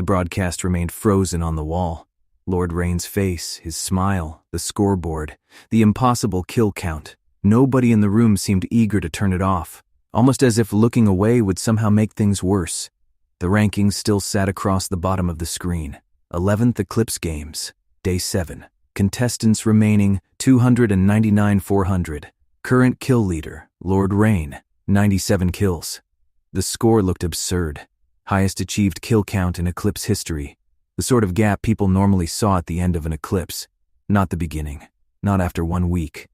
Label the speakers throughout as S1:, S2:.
S1: The broadcast remained frozen on the wall. Lord Rain's face, his smile, the scoreboard, the impossible kill count. Nobody in the room seemed eager to turn it off, almost as if looking away would somehow make things worse. The rankings still sat across the bottom of the screen. 11th Eclipse Games, Day 7. Contestants remaining 299,400. Current kill leader, Lord Rain, 97 kills. The score looked absurd. Highest achieved kill count in Eclipse history. The sort of gap people normally saw at the end of an eclipse. Not the beginning. Not after 1 week.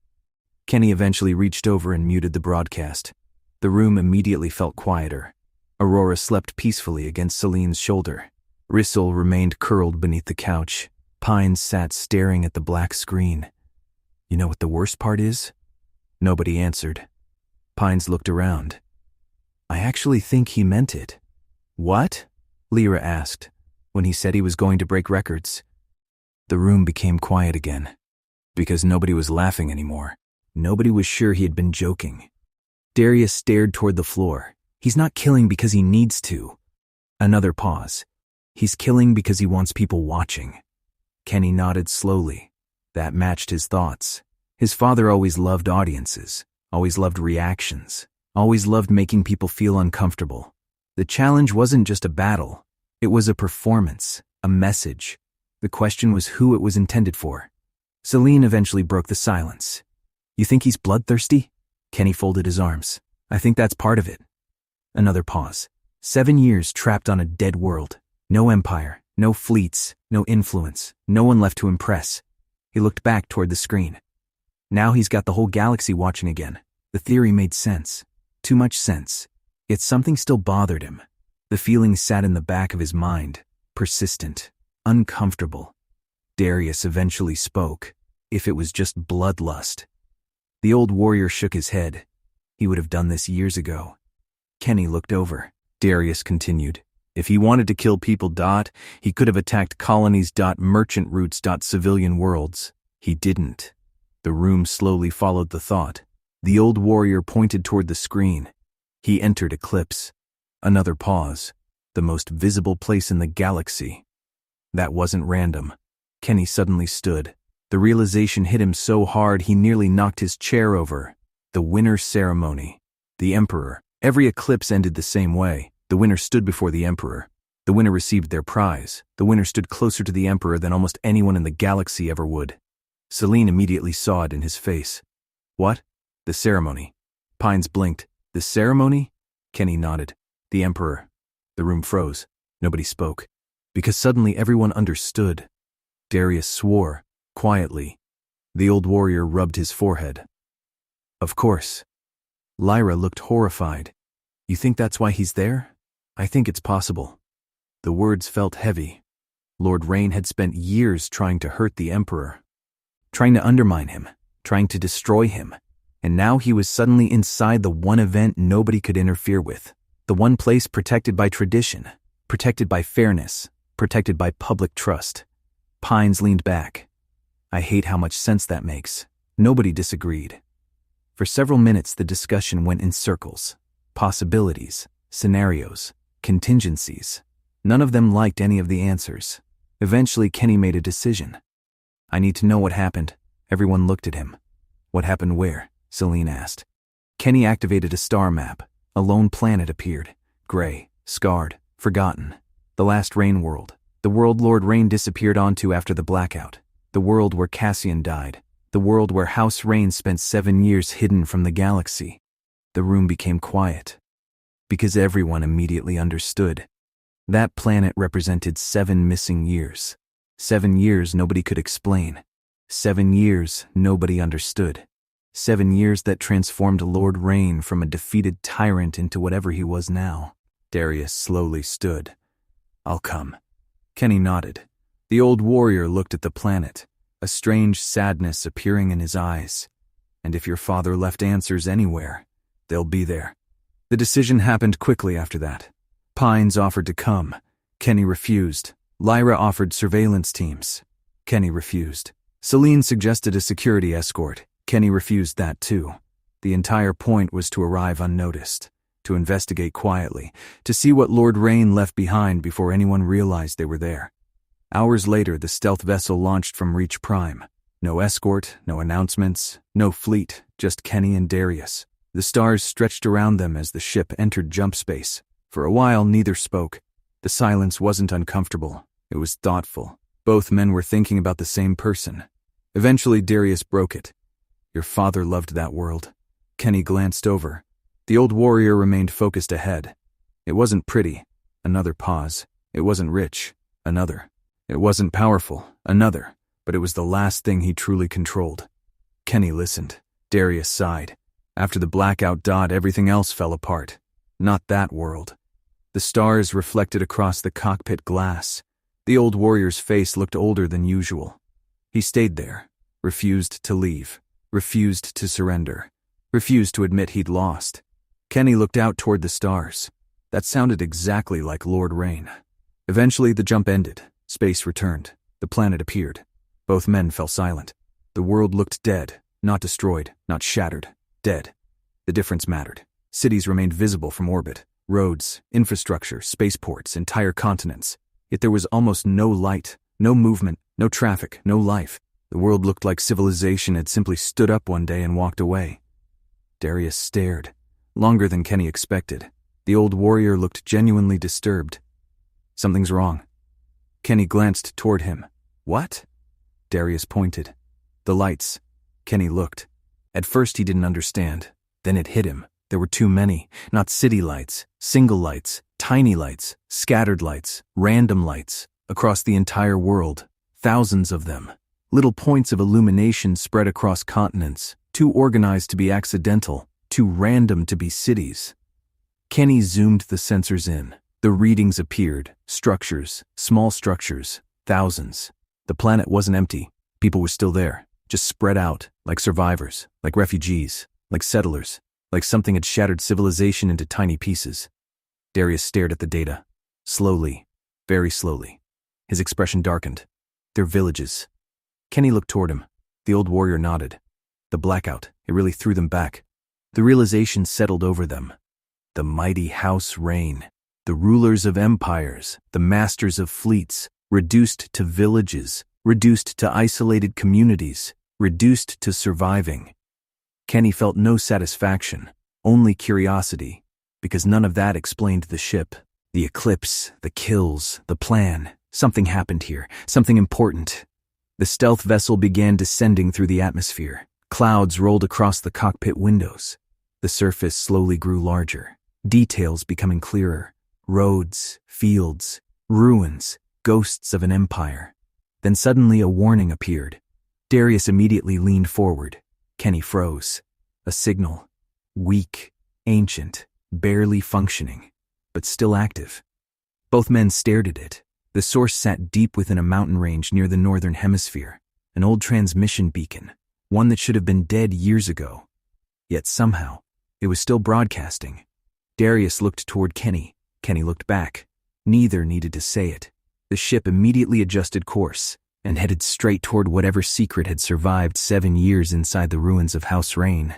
S1: Kenny eventually reached over and muted the broadcast. The room immediately felt quieter. Aurora slept peacefully against Celine's shoulder. Rissel remained curled beneath the couch. Pines sat staring at the black screen. You know what the worst part is? Nobody answered. Pines looked around. I actually think he meant it. What? Lyra asked, when he said he was going to break records. The room became quiet again, because nobody was laughing anymore. Nobody was sure he had been joking. Darius stared toward the floor. He's not killing because he needs to. Another pause. He's killing because he wants people watching. Kenny nodded slowly. That matched his thoughts. His father always loved audiences, always loved reactions, always loved making people feel uncomfortable. The challenge wasn't just a battle. It was a performance, a message. The question was who it was intended for. Celine eventually broke the silence. You think he's bloodthirsty? Kenny folded his arms. I think that's part of it. Another pause. 7 years trapped on a dead world. No empire, no fleets, no influence, no one left to impress. He looked back toward the screen. Now he's got the whole galaxy watching again. The theory made sense. Too much sense. Yet something still bothered him. The feeling sat in the back of his mind, persistent, uncomfortable. Darius eventually spoke, if it was just bloodlust. The old warrior shook his head. He would have done this years ago. Kenny looked over. Darius continued. If he wanted to kill people, he could have attacked colonies, merchant routes, civilian worlds. He didn't. The room slowly followed the thought. The old warrior pointed toward the screen. He entered Eclipse. Another pause. The most visible place in the galaxy. That wasn't random. Kenny suddenly stood. The realization hit him so hard he nearly knocked his chair over. The winner ceremony. The Emperor. Every eclipse ended the same way. The winner stood before the Emperor. The winner received their prize. The winner stood closer to the Emperor than almost anyone in the galaxy ever would. Celine immediately saw it in his face. What? The ceremony. Pines blinked. The ceremony? Kenny nodded. The Emperor. The room froze. Nobody spoke. Because suddenly everyone understood. Darius swore, quietly. The old warrior rubbed his forehead. Of course. Lyra looked horrified. You think that's why he's there? I think it's possible. The words felt heavy. Lord Rain had spent years trying to hurt the Emperor. Trying to undermine him. Trying to destroy him. And now he was suddenly inside the one event nobody could interfere with. The one place protected by tradition. Protected by fairness. Protected by public trust. Pines leaned back. I hate how much sense that makes. Nobody disagreed. For several minutes the discussion went in circles. Possibilities, scenarios, contingencies. None of them liked any of the answers. Eventually Kenny made a decision. I need to know what happened. Everyone looked at him. What happened where? Celine asked. Kenny activated a star map. A lone planet appeared. Gray, scarred, forgotten. The last Rain world. The world Lord Rain disappeared onto after the blackout. The world where Cassian died. The world where House Rain spent 7 years hidden from the galaxy. The room became quiet. Because everyone immediately understood. That planet represented 7 missing years. 7 years nobody could explain. 7 years nobody understood. 7 years that transformed Lord Rain from a defeated tyrant into whatever he was now. Darius slowly stood. I'll come. Kenny nodded. The old warrior looked at the planet, a strange sadness appearing in his eyes. And if your father left answers anywhere, they'll be there. The decision happened quickly after that. Pines offered to come. Kenny refused. Lyra offered surveillance teams. Kenny refused. Celine suggested a security escort. Kenny refused that too. The entire point was to arrive unnoticed, to investigate quietly, to see what Lord Rain left behind before anyone realized they were there. Hours later, the stealth vessel launched from Reach Prime. No escort, no announcements, no fleet, just Kenny and Darius. The stars stretched around them as the ship entered jump space. For a while, neither spoke. The silence wasn't uncomfortable. It was thoughtful. Both men were thinking about the same person. Eventually, Darius broke it. "Your father loved that world." Kenny glanced over. The old warrior remained focused ahead. It wasn't pretty. Another pause. It wasn't rich. Another. It wasn't powerful. Another. But it was the last thing he truly controlled. Kenny listened. Darius sighed. After the blackout dot, everything else fell apart. Not that world. The stars reflected across the cockpit glass. The old warrior's face looked older than usual. He stayed there, refused to leave, refused to surrender, refused to admit he'd lost. Kenny looked out toward the stars. That sounded exactly like Lord Rain. Eventually, the jump ended. Space returned. The planet appeared. Both men fell silent. The world looked dead, not destroyed, not shattered. Dead. The difference mattered. Cities remained visible from orbit. Roads, infrastructure, spaceports, entire continents. Yet there was almost no light, no movement, no traffic, no life. The world looked like civilization had simply stood up one day and walked away. Darius stared. Longer than Kenny expected. The old warrior looked genuinely disturbed. "Something's wrong." Kenny glanced toward him. "What?" Darius pointed. "The lights." Kenny looked. At first he didn't understand. Then it hit him. There were too many. Not city lights, single lights, tiny lights, scattered lights, random lights, across the entire world. Thousands of them. Little points of illumination spread across continents, too organized to be accidental, too random to be cities. Kenny zoomed the sensors in. The readings appeared. Structures, small structures, thousands. The planet wasn't empty. People were still there, just spread out, like survivors, like refugees, like settlers, like something had shattered civilization into tiny pieces. Darius stared at the data. Slowly, very slowly. His expression darkened. "They're villages." Kenny looked toward him. The old warrior nodded. The blackout, it really threw them back. The realization settled over them. The mighty House Rain. The rulers of empires, the masters of fleets, reduced to villages, reduced to isolated communities, reduced to surviving. Kenny felt no satisfaction, only curiosity, because none of that explained the ship, the Eclipse, the kills, the plan. Something happened here, something important. The stealth vessel began descending through the atmosphere. Clouds rolled across the cockpit windows. The surface slowly grew larger, details becoming clearer. Roads, fields, ruins, ghosts of an empire. Then suddenly a warning appeared. Darius immediately leaned forward. Kenny froze. A signal. Weak, ancient, barely functioning, but still active. Both men stared at it. The source sat deep within a mountain range near the northern hemisphere. An old transmission beacon, one that should have been dead years ago. Yet somehow, it was still broadcasting. Darius looked toward Kenny. Kenny looked back. Neither needed to say it. The ship immediately adjusted course and headed straight toward whatever secret had survived 7 years inside the ruins of House Rain.